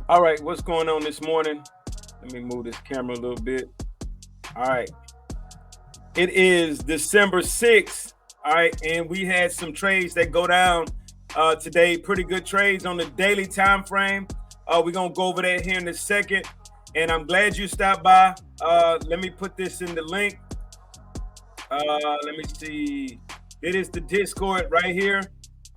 All right, what's going on this morning? Let me move this camera a little bit. All right, it is December 6th. All right, and we had some trades that go down today. Pretty good trades on the daily time frame. We're gonna go over that here in a second. And I'm glad you stopped by. Let me put this in the link. Let me see. It is the Discord right here.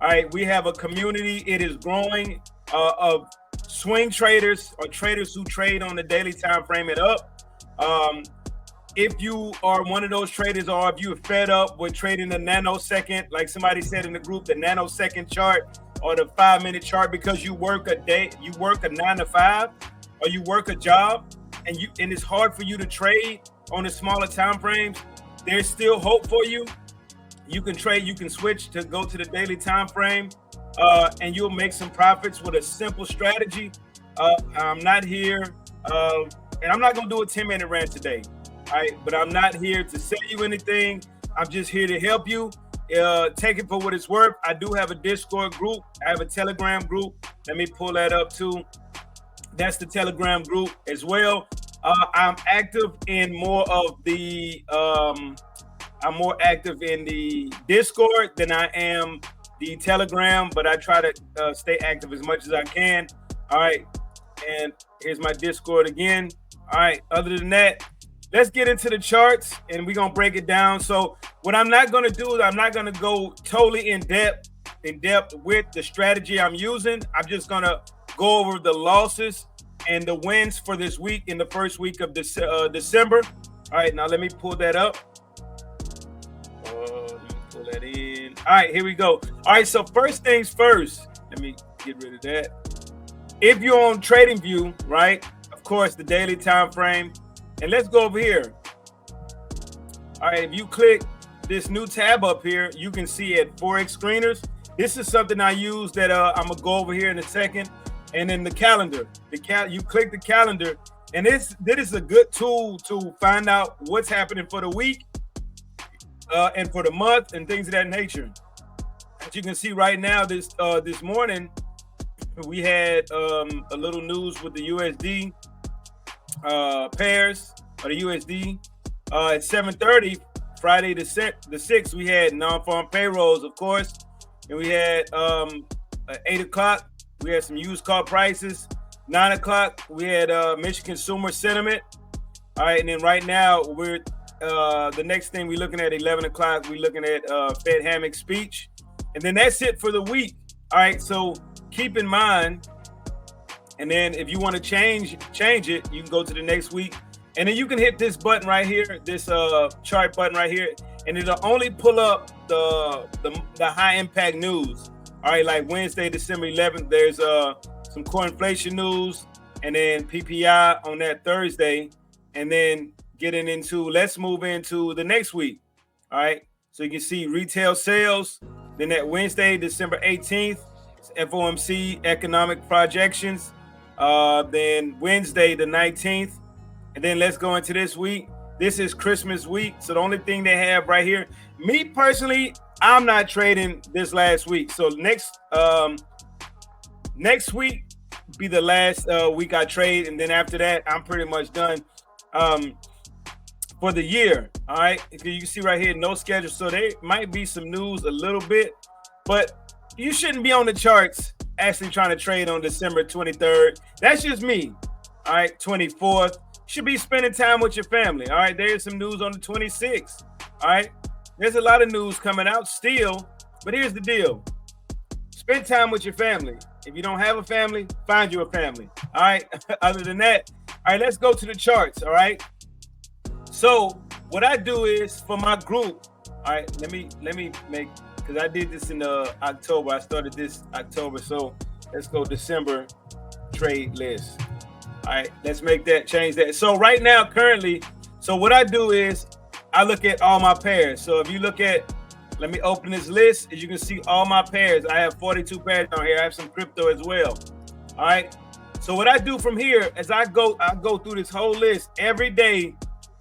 All right, we have a community. It is growing of swing traders or traders who trade on the daily time frame it up. If you are one of those traders, or if you're fed up with trading the nanosecond, like somebody said in the group, the nanosecond chart or the 5-minute chart, because you work a day, you work a 9 to 5, or you work a job, and it's hard for you to trade on the smaller time frames, there's still hope for you. You can trade, you can switch to go to the daily time frame, and you'll make some profits with a simple strategy. I'm not here, and I'm not gonna do a 10-minute rant today. All right, but I'm not here to sell you anything. I'm just here to help you. Take it for what it's worth. I do have a Discord group. I have a Telegram group. Let me pull that up too. That's the Telegram group as well. I'm active in more of the I'm more active in the Discord than I am the Telegram, but I try to stay active as much as I can. All right, and here's my Discord again. All right, other than that, let's get into the charts and we're gonna break it down. So what I'm not gonna do is I'm not gonna go totally in depth with the strategy I'm using. I'm just gonna go over the losses and the wins for this week in the first week of December. All right, now let me pull that up. Let me pull that in. All right, here we go. All right, so first things first, let me get rid of that. If you're on TradingView, right, of course, the daily time frame, and let's go over here. All right, if you click this new tab up here, you can see at forex screeners. This is something I use that I'm gonna go over here in a second. And then the calendar, you click the calendar, and this is a good tool to find out what's happening for the week and for the month and things of that nature. As you can see right now, this morning we had a little news with the USD pairs, or the USD at 7:30 Friday the 6th. We had non-farm payrolls, of course, and we had at 8 o'clock. We had some used car prices. 9 o'clock, we had Michigan consumer sentiment. All right, and then right now, we're the next thing we're looking at 11 o'clock, we're looking at Fed Hammock speech. And then that's it for the week. All right, so keep in mind, and then if you want to change it, you can go to the next week. And then you can hit this button right here, this chart button right here, and it'll only pull up the high impact news. All right, like Wednesday, December 11th, there's some core inflation news, and then PPI on that Thursday, and then let's move into the next week. All right, so you can see retail sales. Then that Wednesday, December 18th, FOMC economic projections. Then Wednesday, the 19th, and then let's go into this week. This is Christmas week, so the only thing they have right here, me personally, I'm not trading this last week. So next week be the last week I trade, and then after that, I'm pretty much done for the year. All right, you can see right here, no schedule. So there might be some news a little bit, but you shouldn't be on the charts actually trying to trade on December 23rd. That's just me. All right, 24th. You should be spending time with your family. All right, there's some news on the 26th. All right. There's a lot of news coming out still, but here's the deal. Spend time with your family. If you don't have a family, find you a family. All right. Other than that, all right, let's go to the charts. All right. So what I do is for my group. All right. Let me make, because I did this in October. I started this October. So let's go December trade list. All right. Let's make that, change that. So right now, currently, so what I do is I look at all my pairs. So if you look at, let me open this list. As you can see, all my pairs. I have 42 pairs on here. I have some crypto as well. All right. So what I do from here is I go through this whole list every day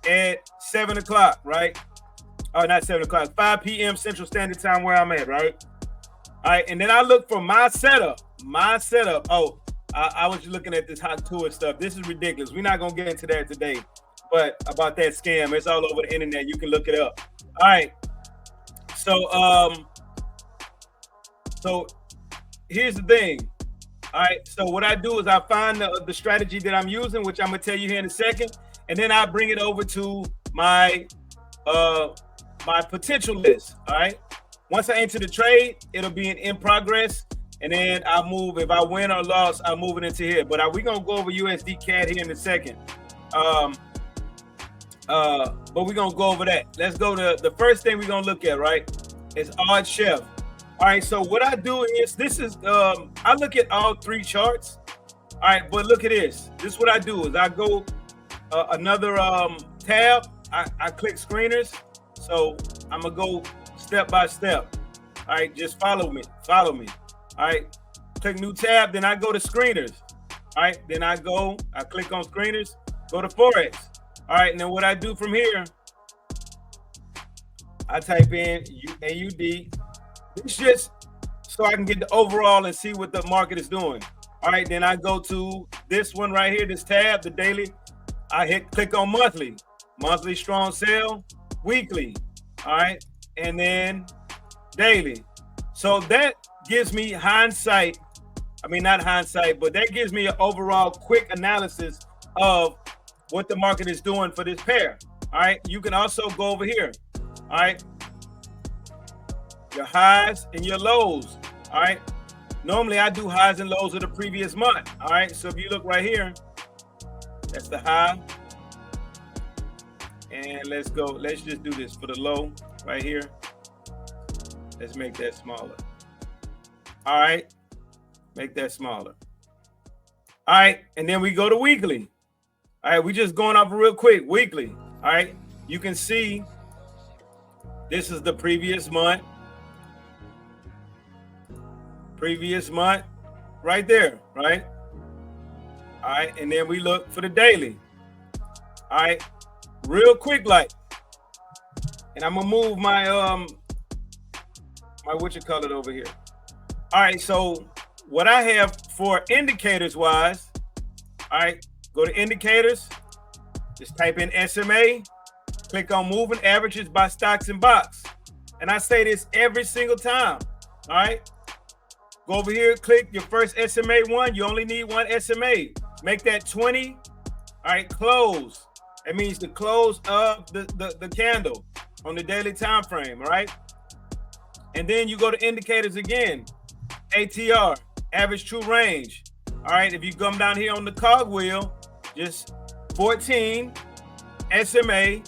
at 7 o'clock, right? Oh, not 7 o'clock, 5 p.m. Central Standard Time where I'm at, right? All right. And then I look for my setup. Oh, I was looking at this hot tour stuff. This is ridiculous. We're not gonna get into that today, but about that scam, it's all over the internet. You can look it up. All right. So here's the thing. All right. So what I do is I find the strategy that I'm using, which I'm gonna tell you here in a second, and then I bring it over to my my potential list. All right. Once I enter the trade, it'll be in progress, and then I'll move. If I win or loss, I'll move it into here. But we're gonna go over USD CAD here in a second. But we're gonna go over that. Let's go to the first thing we're gonna look at, right? Is odd chef. All right, so what I do is I look at all three charts. All right, but look at this. This is what I do is I go another tab. I click screeners. So I'm gonna go step by step. All right, just follow me. All right, click new tab, then I go to screeners. All right, then I click on screeners, go to forex. All right, and then what I do from here, I type in AUD. It's just so I can get the overall and see what the market is doing. All right, then I go to this one right here, this tab, the daily. I click on monthly strong sale, weekly. All right, and then daily. So that gives me hindsight. I mean, not hindsight, but that gives me an overall quick analysis of what the market is doing for this pair. All right, you can also go over here. All right, your highs and your lows. All right, normally I do highs and lows of the previous month. All right, so if you look right here, that's the high. And let's just do this for the low right here. Let's make that smaller. All right, make that smaller. All right, and then we go to weekly. All right, we just going up real quick, weekly. All right, you can see this is the previous month right there, right? All right, and then we look for the daily. All right, real quick, like, and I'm gonna move my my over here. All right, so what I have for indicators wise, all right, go to indicators, just type in SMA, click on moving averages by stocks and box. And I say this every single time. All right, go over here, click your first SMA one. You only need one SMA. Make that 20. All right, close. That means the close of the candle on the daily time frame. All right, and then you go to indicators again. ATR, average true range. All right, if you come down here on the cogwheel, just 14 SMA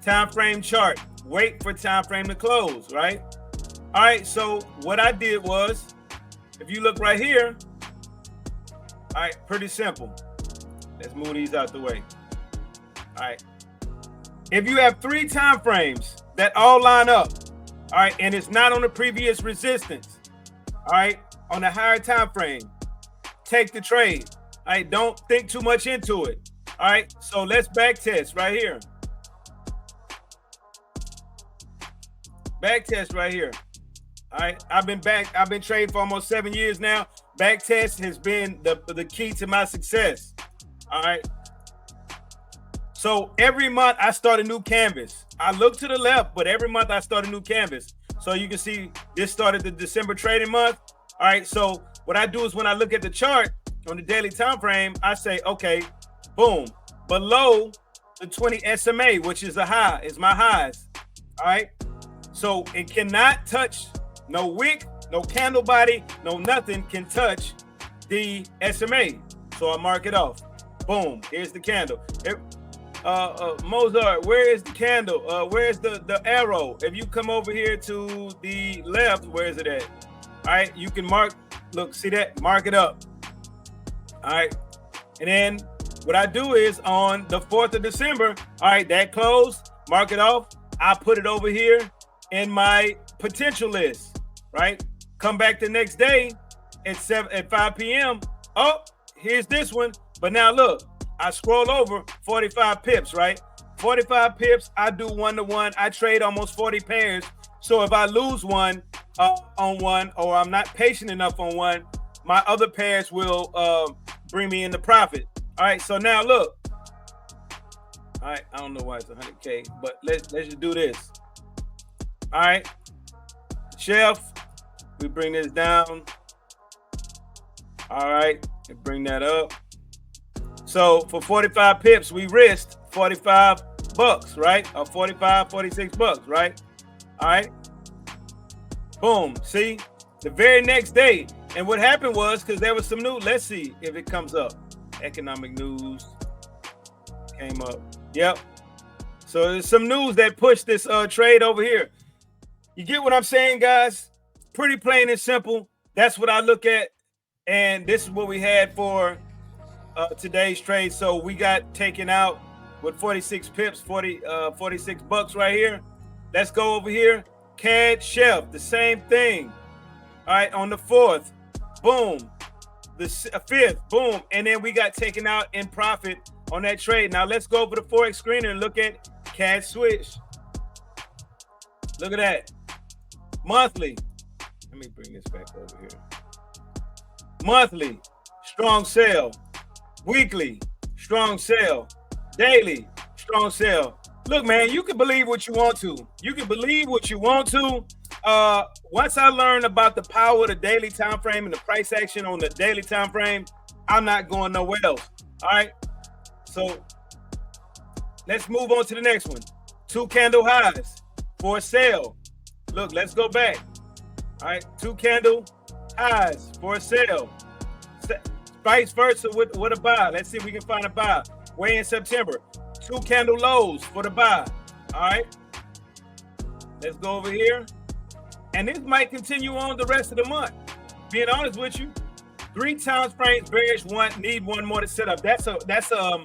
time frame chart. Wait for time frame to close, right? All right, so what I did was, if you look right here, all right, pretty simple. Let's move these out the way. All right, if you have 3 time frames that all line up, all right, and it's not on the previous resistance, all right, on the higher time frame, take the trade. All right, don't think too much into it. All right, so let's back test right here. Back test right here. All right, I've been trading for almost 7 years now. Back test has been the key to my success. All right. So every month I start a new canvas. I look to the left, but every month I start a new canvas. So you can see this started the December trading month. All right, so what I do is when I look at the chart on the daily time frame, I say, okay, boom, below the 20 SMA, which is a high, is my highs. All right, so it cannot touch, no wick, no candle body, no nothing can touch the SMA. So I mark it off. Boom, here's the candle. Mozart, where is the candle? Where's the arrow? If you come over here to the left, where is it at? All right, you can mark, look, see that? Mark it up. All right, and then what I do is on the 4th of December, all right, that closed, mark it off. I put it over here in my potential list, right? Come back the next day at 5 p.m. Oh, here's this one. But now look, I scroll over 45 pips, right? 45 pips, I do 1-to-1. I trade almost 40 pairs. So if I lose one on one, or I'm not patient enough on one, my other pairs will bring me into profit. All right, so now look. All right, I don't know why it's 100K, but let's just do this. All right, shelf, we bring this down. All right, and bring that up. So for 45 pips, we risked 45 bucks, right? Or 45, 46 bucks, right? All right. Boom. See, the very next day. And what happened was, because there was some news, let's see if it comes up. Economic news came up. Yep. So there's some news that pushed this trade over here. You get what I'm saying, guys? Pretty plain and simple. That's what I look at. And this is what we had for today's trade. So we got taken out with 46 pips, 46 bucks right here. Let's go over here. CAD shelf, the same thing. All right, on the 4th, boom. The 5th, boom. And then we got taken out in profit on that trade. Now let's go over the forex screener and look at CAD switch. Look at that. Monthly. Let me bring this back over here. Monthly, strong sell. Weekly, strong sell. Daily, strong sell. Look, man, you can believe what you want to. You can believe what you want to. Once I learned about the power of the daily time frame and the price action on the daily time frame, I'm not going nowhere else. All right. So let's move on to the next one. 2 candle highs for a sale. Look, let's go back. All right, 2 candle highs for a sale. Vice versa with a buy. Let's see if we can find a buy. Way in September. 2 candle lows for the buy. All right. Let's go over here. And this might continue on the rest of the month. Being honest with you, 3 time frames bearish, need one more to set up. That's a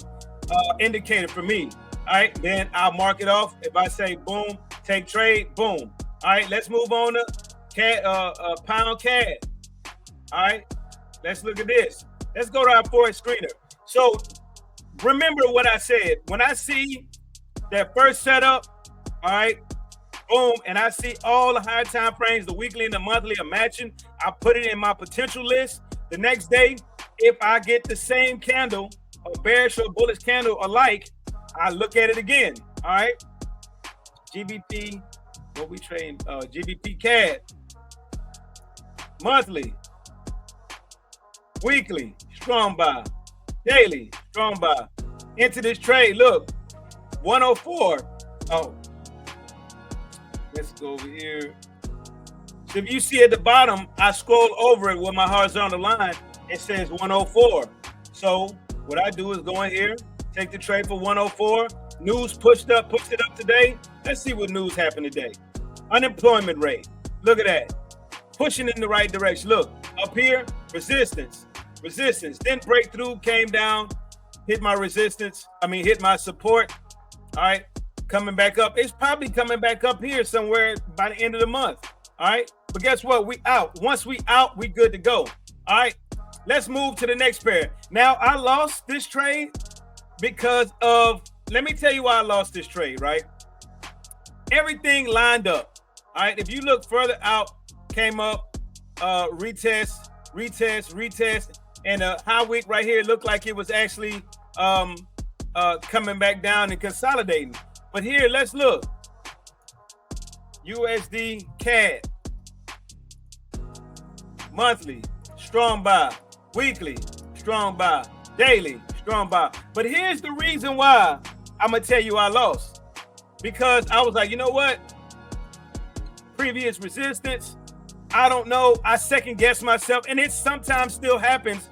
indicator for me. All right. Then I'll mark it off. If I say boom, take trade, boom. All right. Let's move on to CAD, pound CAD. All right. Let's look at this. Let's go to our forex screener. So remember what I said. When I see that first setup, all right, boom, and I see all the higher time frames, the weekly and the monthly are matching, I put it in my potential list. The next day, if I get the same candle, a bearish or bullish candle alike, I look at it again. All right. GBP, what we trade, GBP CAD, monthly, weekly, strong buy, daily, strong buy. Into this trade, look, 104. Oh, let's go over here. So if you see at the bottom, I scroll over it with my horizontal line. It says 104. So what I do is go in here, take the trade for 104. News pushed it up today. Let's see what news happened today. Unemployment rate. Look at that. Pushing in the right direction. Look, up here, resistance. Then breakthrough, came down, hit my resistance. Hit my support. All right. Coming back up. It's probably coming back up here somewhere by the end of the month. All right. But guess what? We out. Once we out, we good to go. All right. Let's move to the next pair. Now, I lost this trade because of, let me tell you why I lost this trade, right? Everything lined up. All right. If you look further out, came up, retest. And a high wick right here looked like it was actually coming back down and consolidating. But here, let's look. USD CAD. Monthly, strong buy. Weekly, strong buy. Daily, strong buy. But here's the reason why I'm going to tell you I lost. Because I was like, you know what? Previous resistance. I don't know. I second guess myself. And it sometimes still happens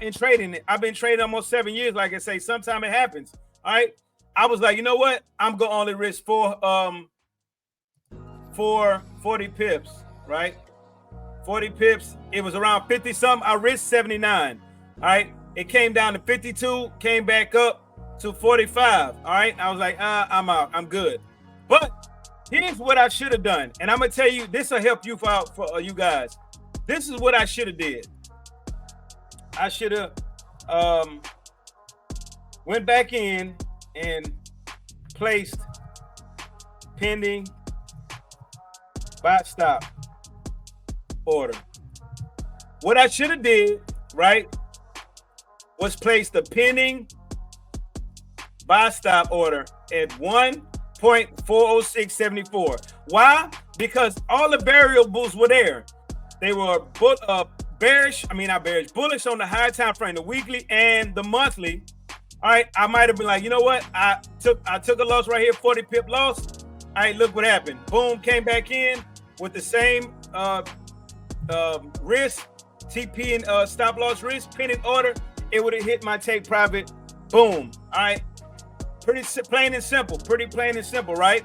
in trading. I've been trading almost 7 years. Like I say, sometimes it happens. All right. I was like, you know what? I'm going to only risk for 40 pips, right? 40 pips. It was around 50 something. I risked 79. All right. It came down to 52, came back up to 45. All right. I was like, I'm out. I'm good. But here's what I should have done. And I'm going to tell you, this will help you out for you guys. This is what I should have did. I should have went back in and placed pending buy stop order. What I should have did, right, was place the pending buy stop order at 1.40674. Why? Because all the variables were there. They were bullish on the higher time frame, the weekly and the monthly. All right, I might have been like, you know what? I took a loss right here, 40 pip loss. All right, look what happened. Boom, came back in with the same risk, TP and stop loss risk, pending order. It would have hit my take profit. Boom. All right, pretty plain and simple. Pretty plain and simple, right?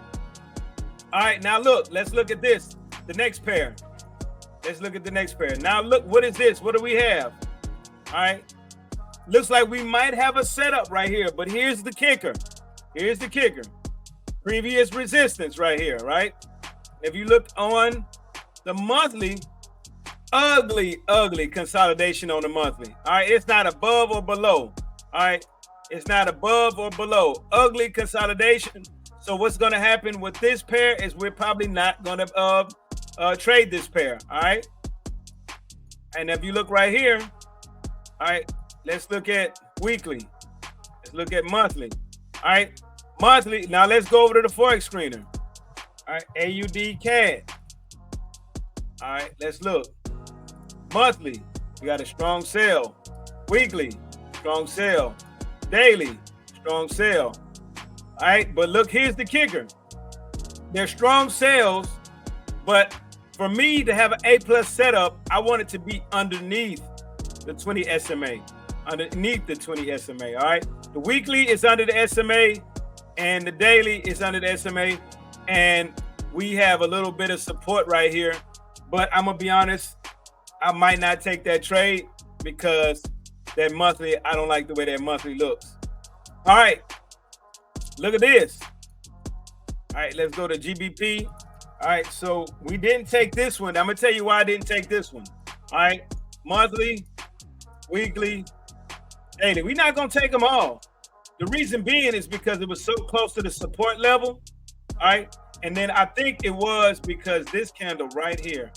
All right, now look. Let's look at this. The next pair. Let's look at the next pair. Now look, what is this? What do we have? All right. Looks like we might have a setup right here, but here's the kicker. Here's the kicker. Previous resistance right here, right? If you look on the monthly, ugly consolidation on the monthly. All right, it's not above or below. All right, it's not above or below. Ugly consolidation. So what's going to happen with this pair is we're probably not going to trade this pair. All right, and if you look right here, all right, let's look at weekly. Let's look at monthly. All right, monthly. Now let's go over to the forex screener. All right, AUD CAD. All right, let's look. Monthly, we got a strong sell. Weekly, strong sell. Daily, strong sell. All right, but look, here's the kicker. They're strong sales, but for me to have an A+ setup, I want it to be underneath the 20 SMA. Underneath the 20 SMA, all right? The weekly is under the SMA, and the daily is under the SMA, and we have a little bit of support right here, but I'm gonna be honest, I might not take that trade because that monthly, I don't like the way that monthly looks. All right, look at this. All right, let's go to GBP. All right, so we didn't take this one. I'm gonna tell you why I didn't take this one. All right, monthly, weekly, daily. We're not gonna take them all. The reason being is because it was so close to the support level. All right, and then I think it was because this candle right here,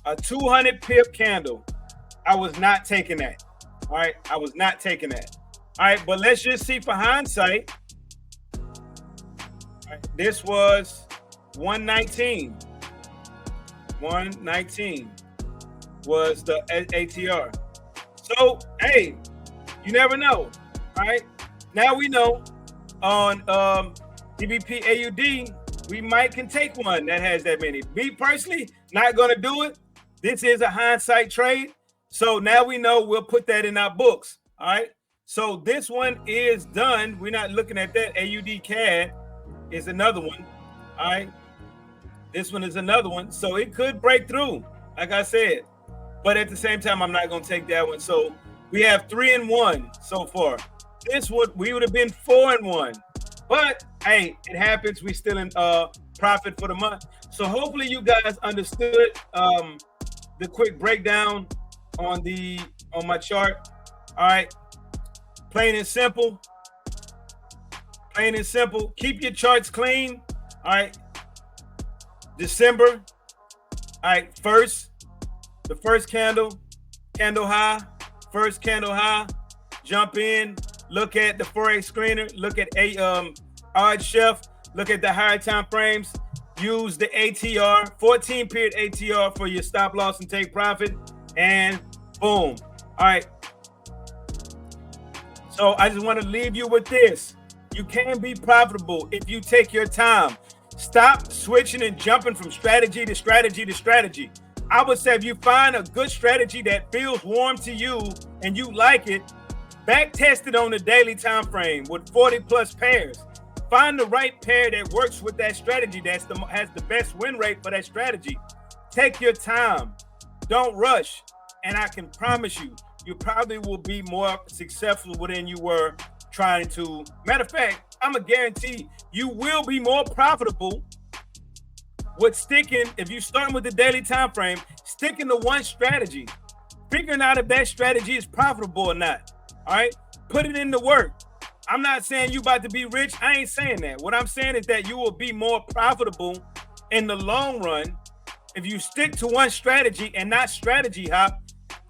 a 200 pip candle, I was not taking that. All right, I was not taking that. All right, but let's just see for hindsight. All right, this was 119. 119 was the ATR. So, hey, you never know. All right, now we know on GBP AUD, we can take one that has that many. Me personally, not going to do it. This is a hindsight trade. So now we know, we'll put that in our books. All right. So this one is done. We're not looking at that. AUD CAD is another one. All right. This one is another one. So it could break through, like I said. But at the same time, I'm not going to take that one. So we have 3-1 so far. We would have been 4-1. But hey, it happens. We still in profit for the month. So hopefully you guys understood the quick breakdown on my chart. All right, plain and simple. Plain and simple. Keep your charts clean. All right. December. All right, the first candle high, first candle high. Jump in. Look at the forex screener. Look at odd chef. Look at the higher time frames. Use the ATR, 14 period ATR for your stop loss and take profit. And boom. All right. So I just want to leave you with this. You can be profitable if you take your time. Stop switching and jumping from strategy to strategy to strategy. I would say if you find a good strategy that feels warm to you and you like it, back test it on the daily time frame with 40 plus pairs. Find the right pair that works with that strategy, has the best win rate for that strategy. Take your time. Don't rush. And I can promise you, you probably will be more successful than you were trying to. Matter of fact, I'm a guarantee you will be more profitable with sticking, if you start with the daily time frame, sticking to one strategy, figuring out if that strategy is profitable or not. All right, put it into work. I'm not saying you about to be rich. I ain't saying that. What I'm saying is that you will be more profitable in the long run If you stick to one strategy and not strategy hop,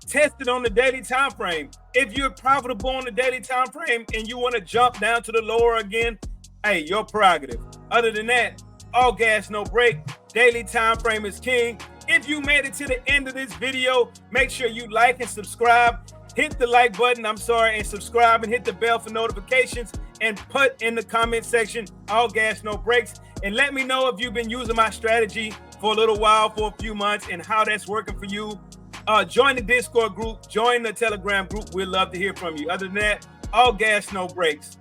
test it on the daily time frame. If you're profitable on the daily time frame and you want to jump down to the lower again, hey, your prerogative. Other than that, all gas, no brake. Daily time frame is king. If you made it to the end of this video, make sure you like and subscribe. Hit the like button, and subscribe, and hit the bell for notifications, and put in the comment section, all gas, no brakes. And let me know if you've been using my strategy for a little while, for a few months, and how that's working for you. Join the Discord group, join the Telegram group. We'd love to hear from you. Other than that, all gas, no brakes.